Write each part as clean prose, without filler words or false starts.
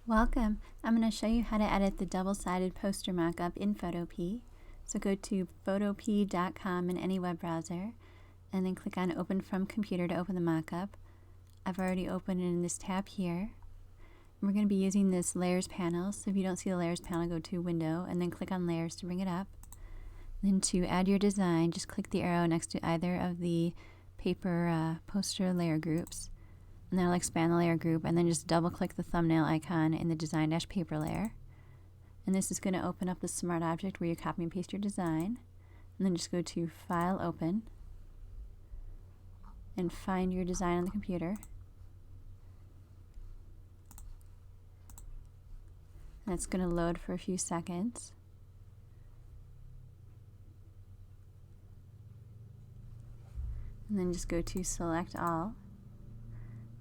Welcome! I'm going to show you how to edit the double-sided poster mockup in Photopea. So go to photopea.com in any web browser and then click on Open from Computer to open the mockup. I've already opened it in this tab here. We're going to be using this Layers panel, so if you don't see the Layers panel, go to Window and then click on Layers to bring it up. Then to add your design, just click the arrow next to either of the paper poster layer groups. And that'll expand the layer group, and then just double click the thumbnail icon in the design-paper layer. And this is going to open up the smart object where you copy and paste your design. And then just go to File, Open, and find your design on the computer. And it's going to load for a few seconds. And then just go to Select All.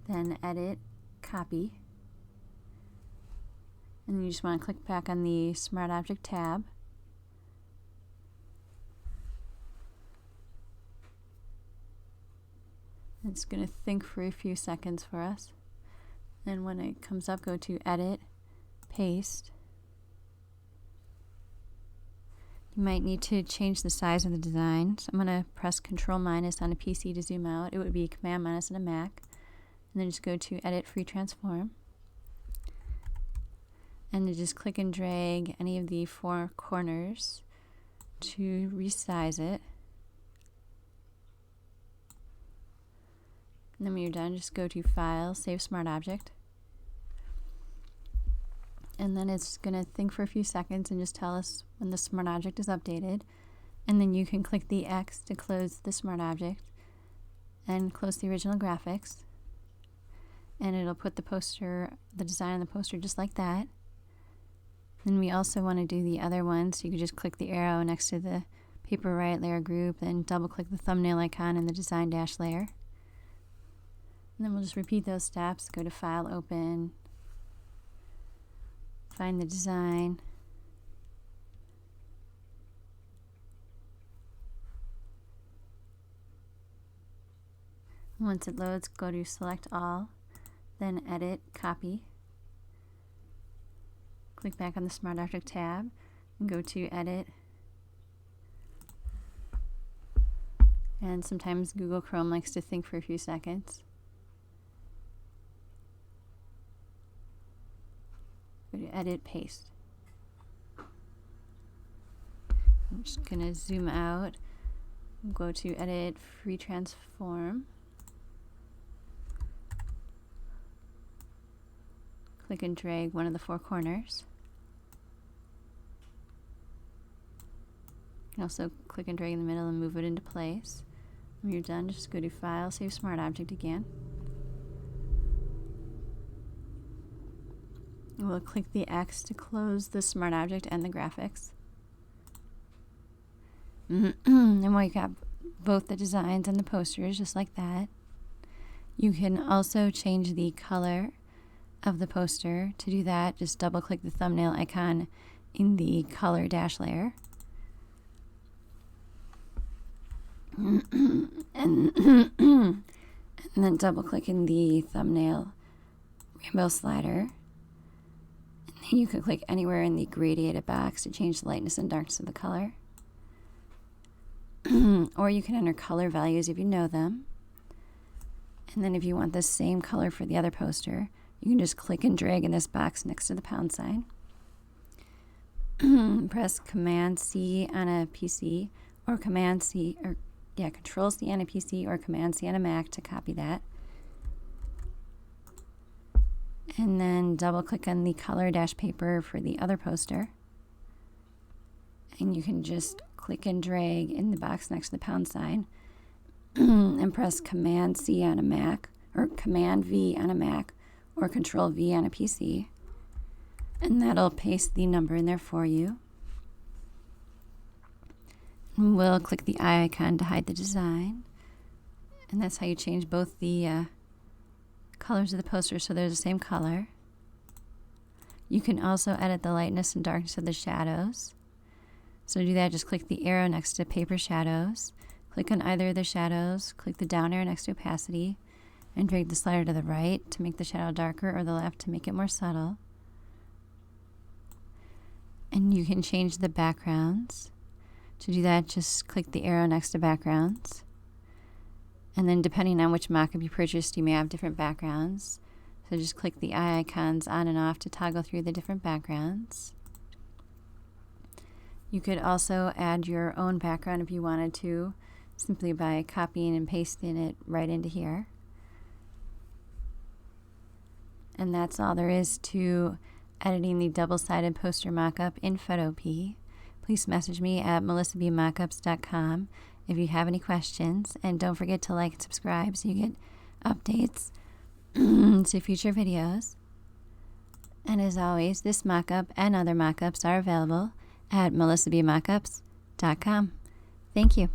Then Edit, Copy, and you just want to click back on the Smart Object tab. It's going to think for a few seconds for us. Then when it comes up, go to Edit, Paste. You might need to change the size of the design. So I'm going to press Control- on a PC to zoom out. It would be Command- on a Mac. And then just go to Edit Free Transform. And then just click and drag any of the four corners to resize it. And then when you're done, just go to File, Save Smart Object. And then it's going to think for a few seconds and just tell us when the smart object is updated. And then you can click the X to close the smart object and close the original graphics. And it'll put the design on the poster just like that. Then we also want to do the other one, so you can just click the arrow next to the paper right layer group and double click the thumbnail icon in the design dash layer. And then we'll just repeat those steps. Go to File, Open, find the design, once it loads, go to Select All, then Edit, Copy, click back on the Smart Object tab, and go to Edit. And sometimes Google Chrome likes to think for a few seconds. Go to Edit, Paste. I'm just going to zoom out, go to Edit, Free Transform. Click and drag one of the four corners. You can also click and drag in the middle and move it into place. When you're done, just go to File, Save Smart Object again. And we'll click the X to close the smart object and the graphics. And we got both the designs and the posters just like that. You can also change the color of the poster. To do that, just double click the thumbnail icon in the color dash layer. and then double click in the thumbnail rainbow slider. And then you can click anywhere in the gradiated box to change the lightness and darkness of the color. Or you can enter color values if you know them. And then if you want the same color for the other poster, you can just click and drag in this box next to the pound sign. Press Command-C on a PC, or Control-C on a PC, or Command-C on a Mac to copy that. And then double click on the color dash paper for the other poster. And you can just click and drag in the box next to the pound sign and press Command-C on a Mac, or Command-V on a Mac, or Control-V on a PC, and that'll paste the number in there for you. And we'll click the eye icon to hide the design, and that's how you change both the colors of the poster so they're the same color. You can also edit the lightness and darkness of the shadows. So to do that, just click the arrow next to Paper Shadows, click on either of the shadows, click the down arrow next to Opacity, and drag the slider to the right to make the shadow darker or the left to make it more subtle. And you can change the backgrounds. To do that, just click the arrow next to backgrounds. And then depending on which mockup you purchased, you may have different backgrounds. So just click the eye icons on and off to toggle through the different backgrounds. You could also add your own background if you wanted to, simply by copying and pasting it right into here. And that's all there is to editing the double-sided poster mockup in Photopea. Please message me at melissabmockups.com if you have any questions, and don't forget to like and subscribe so you get updates to future videos. And as always, this mockup and other mockups are available at melissabmockups.com. Thank you.